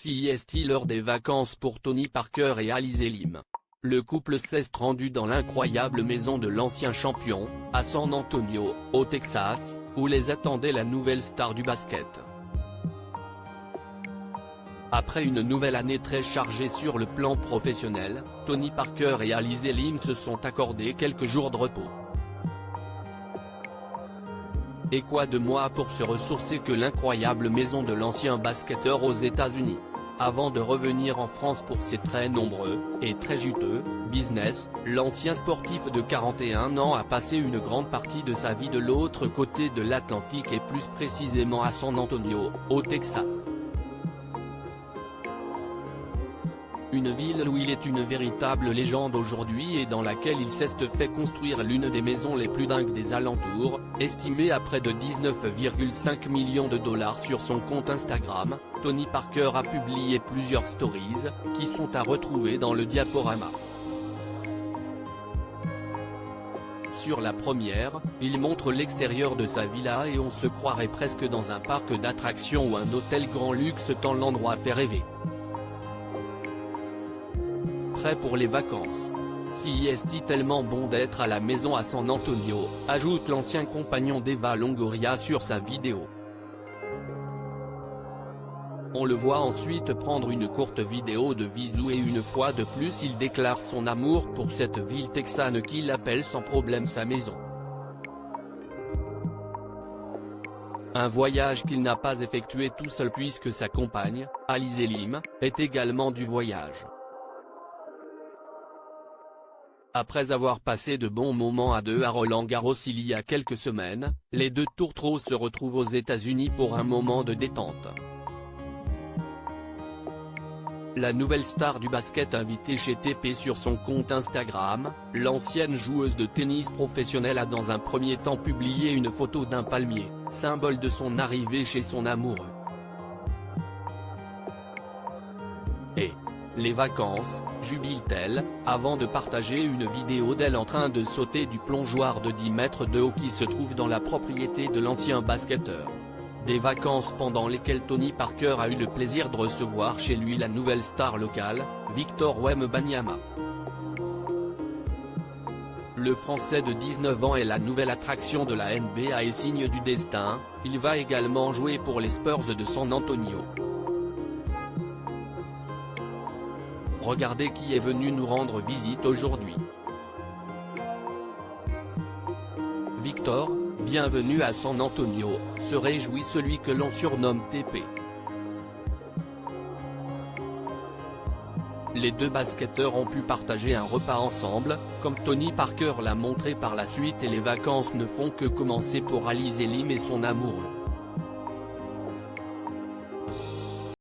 Sieste l'heure des vacances pour Tony Parker et Alizé Lim. Le couple s'est rendu dans l'incroyable maison de l'ancien champion, à San Antonio, au Texas, où les attendait la nouvelle star du basket. Après une nouvelle année très chargée sur le plan professionnel, Tony Parker et Alizé Lim se sont accordés quelques jours de repos. Et quoi de moi pour se ressourcer que l'incroyable maison de l'ancien basketteur aux États-Unis. Avant de revenir en France pour ses très nombreux, et très juteux, business, l'ancien sportif de 41 ans a passé une grande partie de sa vie de l'autre côté de l'Atlantique et plus précisément à San Antonio, au Texas. Une ville où il est une véritable légende aujourd'hui et dans laquelle il s'est fait construire l'une des maisons les plus dingues des alentours, estimée à près de 19,5 millions de dollars sur son compte Instagram. Tony Parker a publié plusieurs stories, qui sont à retrouver dans le diaporama. Sur la première, il montre l'extérieur de sa villa et on se croirait presque dans un parc d'attractions ou un hôtel grand luxe tant l'endroit fait rêver. Prêt pour les vacances. Sieste tellement bon d'être à la maison à San Antonio, ajoute l'ancien compagnon d'Eva Longoria sur sa vidéo. On le voit ensuite prendre une courte vidéo de bisous et une fois de plus il déclare son amour pour cette ville texane qu'il appelle sans problème sa maison. Un voyage qu'il n'a pas effectué tout seul puisque sa compagne, Alizé Lim, est également du voyage. Après avoir passé de bons moments à deux à Roland-Garros il y a quelques semaines, les deux tourtereaux se retrouvent aux États-Unis pour un moment de détente. La nouvelle star du basket invitée chez TP sur son compte Instagram, l'ancienne joueuse de tennis professionnelle a dans un premier temps publié une photo d'un palmier, symbole de son arrivée chez son amoureux. Et les vacances, jubile-t-elle, avant de partager une vidéo d'elle en train de sauter du plongeoir de 10 mètres de haut qui se trouve dans la propriété de l'ancien basketteur. Des vacances pendant lesquelles Tony Parker a eu le plaisir de recevoir chez lui la nouvelle star locale, Victor Wembanyama. Le Français de 19 ans est la nouvelle attraction de la NBA et signe du destin, il va également jouer pour les Spurs de San Antonio. Regardez qui est venu nous rendre visite aujourd'hui. Victor, bienvenue à San Antonio, se réjouit celui que l'on surnomme TP. Les deux basketteurs ont pu partager un repas ensemble, comme Tony Parker l'a montré par la suite et les vacances ne font que commencer pour Alizé Lim et son amoureux.